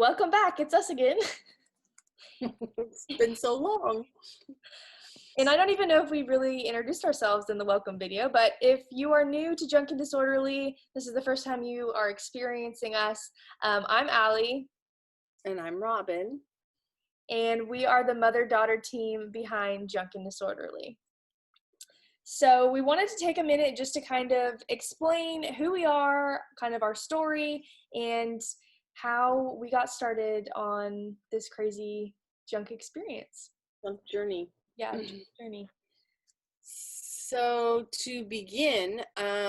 Welcome back. It's us again. It's been so long. And I don't even know if we really introduced ourselves in the welcome video, but if you are new to Junk and Disorderly, this is the first time you are experiencing us. I'm Allie. And I'm Robyn. And we are the mother-daughter team behind Junk and Disorderly. So we wanted to take a minute just to kind of explain who we are, kind of our story, and how we got started on this crazy junk experience. Junk journey. Yeah, journey. So to begin, how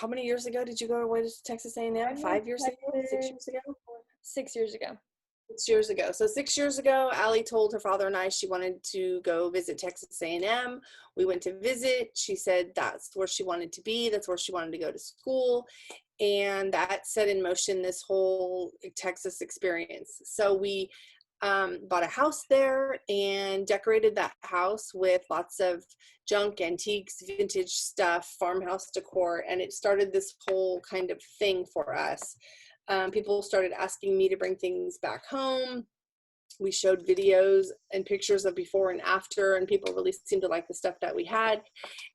many years ago did you go away to Texas A&M? 5 years ago? 6 years ago? 6 years ago. 6 years ago. So 6 years ago, Allie told her father and I she wanted to go visit Texas A&M. We went to visit. She said that's where she wanted to be. That's where she wanted to go to school. And that set in motion this whole Texas experience. So we bought a house there and decorated that house with lots of junk, antiques, vintage stuff, farmhouse decor, and it started this whole kind of thing for us. People started asking me to bring things back home. We showed videos and pictures of before and after, and people really seemed to like the stuff that we had.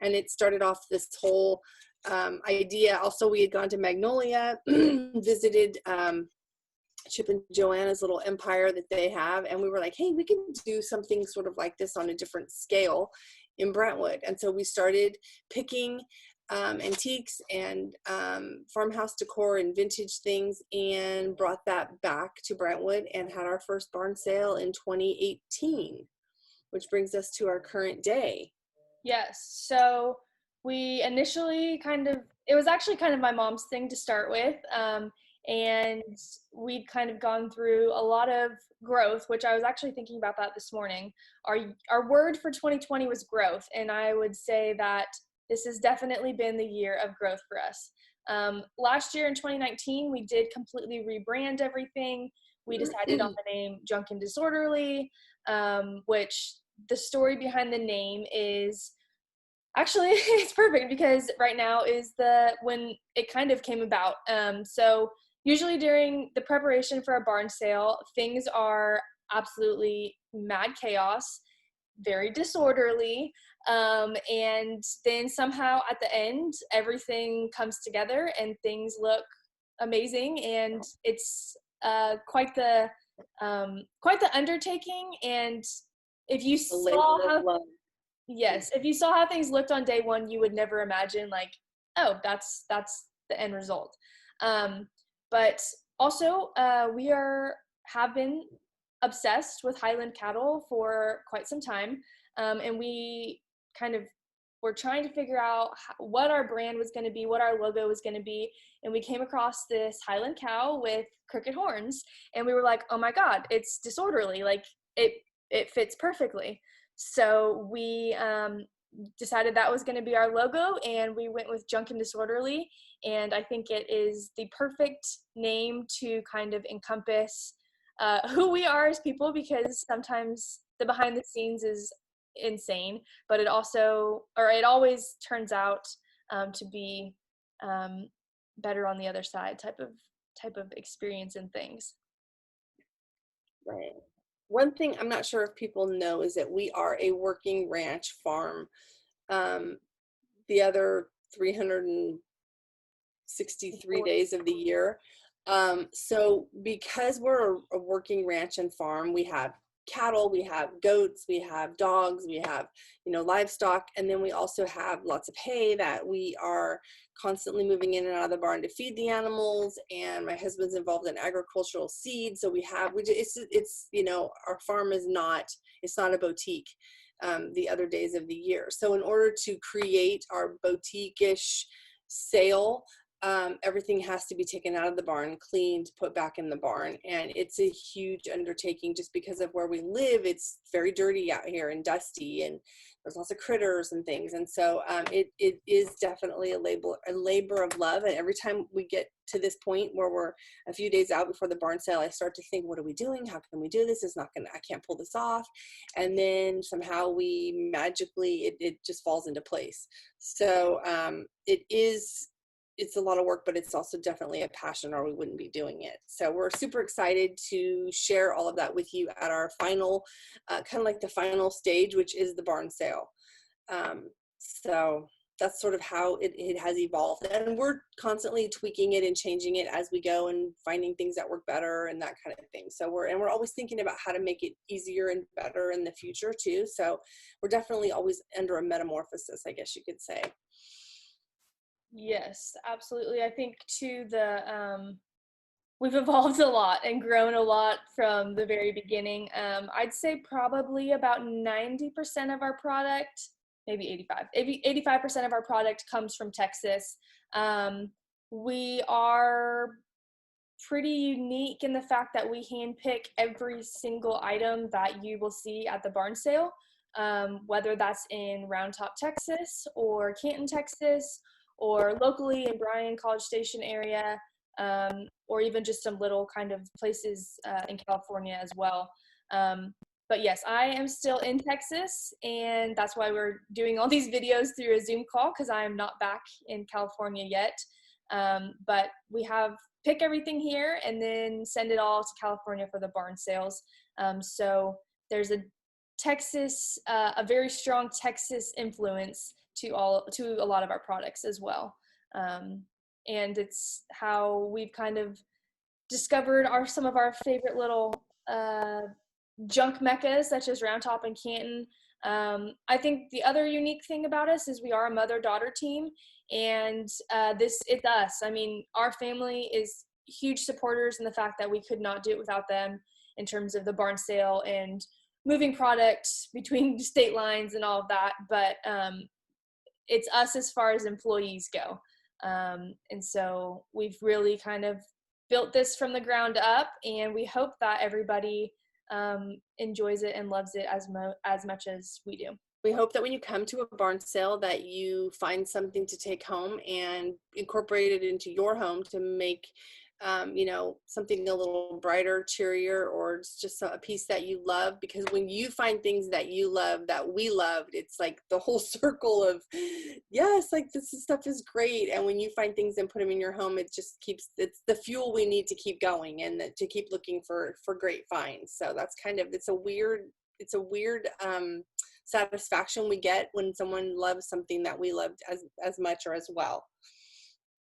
And it started off this whole idea. Also, we had gone to Magnolia, visited Chip and Joanna's little empire that they have, and we were like, hey, we can do something sort of like this on a different scale in Brentwood. And so we started picking antiques and farmhouse decor and vintage things and brought that back to Brentwood and had our first barn sale in 2018, which brings us to our current day. Yes. So we initially it was actually kind of my mom's thing to start with. And we'd kind of gone through a lot of growth, which I was actually thinking about that this morning. Our word for 2020 was growth. And I would say that this has definitely been the year of growth for us. Last year in 2019, we did completely rebrand everything. We decided on the name Junk and Disorderly, which the story behind the name is actually, it's perfect because right now is when it kind of came about. So usually during the preparation for a barn sale, things are absolutely mad chaos, very disorderly. And then somehow at the end, everything comes together and things look amazing. And it's quite the undertaking. And if you saw how, yes, if you saw how things looked on day one, you would never imagine like, oh, that's the end result. But also, we have been obsessed with Highland cattle for quite some time, and we kind of were trying to figure out what our brand was going to be, what our logo was going to be, and we came across this Highland cow with crooked horns, and we were like, oh my God, it's disorderly, like it fits perfectly. So we decided that was going to be our logo, and we went with Junk and Disorderly, and I think it is the perfect name to kind of encompass who we are as people, because sometimes the behind the scenes is insane, but it always turns out to be better on the other side type of experience and things. Right. One thing I'm not sure if people know is that we are a working ranch farm. The other 363 days of the year. So because we're a working ranch and farm, we have cattle, we have goats, we have dogs, we have, livestock, and then we also have lots of hay that we are constantly moving in and out of the barn to feed the animals. And my husband's involved in agricultural seed, so it's our farm is not, it's not a boutique the other days of the year. So in order to create our boutique-ish sale, everything has to be taken out of the barn, cleaned, put back in the barn. And it's a huge undertaking just because of where we live. It's very dirty out here and dusty, and there's lots of critters and things. And so it is definitely a labor of love. And every time we get to this point where we're a few days out before the barn sale, I start to think, what are we doing? How can we do this? I can't pull this off. And then somehow we magically, it just falls into place. So it is it's a lot of work, but it's also definitely a passion, or we wouldn't be doing it. So we're super excited to share all of that with you at our final, kind of like the final stage, which is the barn sale. So that's sort of how it has evolved, and we're constantly tweaking it and changing it as we go and finding things that work better and that kind of thing. So we're always thinking about how to make it easier and better in the future too. So we're definitely always under a metamorphosis, I guess you could say. Yes, absolutely. I think too we've evolved a lot and grown a lot from the very beginning. I'd say probably about 90% of our product, maybe 85% of our product comes from Texas. We are pretty unique in the fact that we handpick every single item that you will see at the barn sale, whether that's in Round Top, Texas, or Canton, Texas, or locally in Bryan, College Station area, or even just some little kind of places in California as well. But yes, I am still in Texas, and that's why we're doing all these videos through a Zoom call, because I am not back in California yet. But we have pick everything here and then send it all to California for the barn sales. So there's a very strong Texas influence to a lot of our products as well. And it's how we've kind of discovered some of our favorite little junk meccas, such as Round Top and Canton. I think the other unique thing about us is we are a mother-daughter team, and it's us. I mean, our family is huge supporters in the fact that we could not do it without them in terms of the barn sale and moving product between state lines and all of that. But it's us as far as employees go. And so we've really kind of built this from the ground up, and we hope that everybody enjoys it and loves it as much as we do. We hope that when you come to a barn sale that you find something to take home and incorporate it into your home to make, something a little brighter, cheerier, or it's just a piece that you love. Because when you find things that you love, that we loved, it's like the whole circle of, yes, like this stuff is great. And when you find things and put them in your home, it just it's the fuel we need to keep going and to keep looking for great finds. So that's it's a weird satisfaction we get when someone loves something that we loved as much or as well.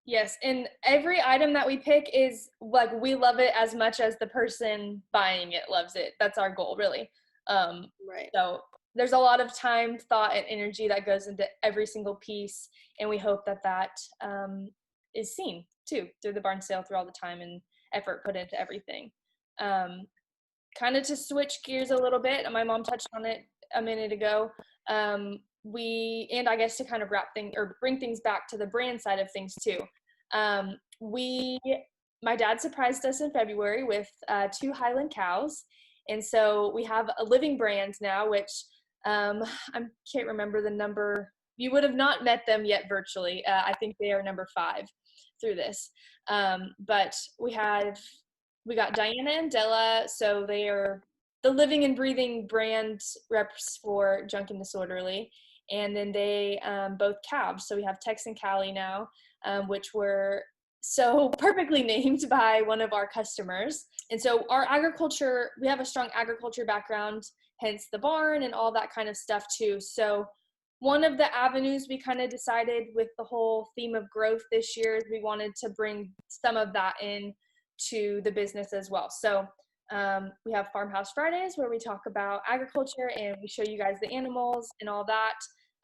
Yes, and every item that we pick is like we love it as much as the person buying it loves it. That's our goal, really. Right. So there's a lot of time, thought, and energy that goes into every single piece, and we hope that is seen too through the barn sale, through all the time and effort put into everything. Kind of to switch gears a little bit, my mom touched on it a minute ago. And I guess to kind of bring things back to the brand side of things too. My dad surprised us in February with 2 Highland cows. And so we have a living brand now, which I can't remember the number. You would have not met them yet virtually. I think they are number 5 through this. But we got Diana and Della, so they are the living and breathing brand reps for Junk and Disorderly. And then they both calves. So we have Tex and Callie now, which were so perfectly named by one of our customers. And so we have a strong agriculture background, hence the barn and all that kind of stuff too. So one of the avenues we kind of decided with the whole theme of growth this year is we wanted to bring some of that in to the business as well. So we have Farmhouse Fridays where we talk about agriculture and we show you guys the animals and all that.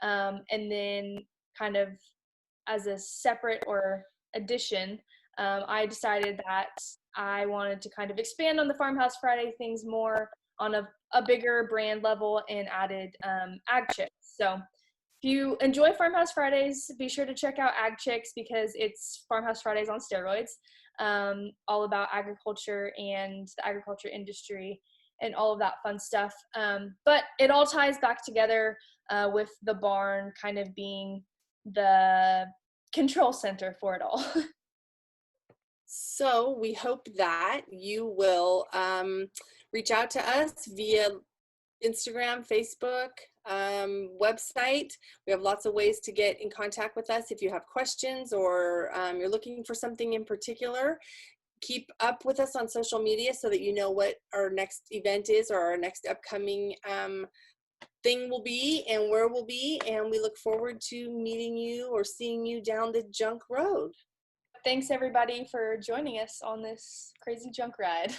And then kind of as a separate or addition, I decided that I wanted to kind of expand on the Farmhouse Friday things more on a bigger brand level and added agchicks. So if you enjoy Farmhouse Fridays, be sure to check out agchicks because it's Farmhouse Fridays on steroids. All about agriculture and the agriculture industry and all of that fun stuff. But it all ties back together with the barn kind of being the control center for it all. So we hope that you will reach out to us via Instagram, Facebook, website. We have lots of ways to get in contact with us. If you have questions or you're looking for something in particular, keep up with us on social media so that you know what our next event is or our next upcoming thing will be and where we'll be. And we look forward to meeting you or seeing you down the junk road. Thanks everybody for joining us on this crazy junk ride.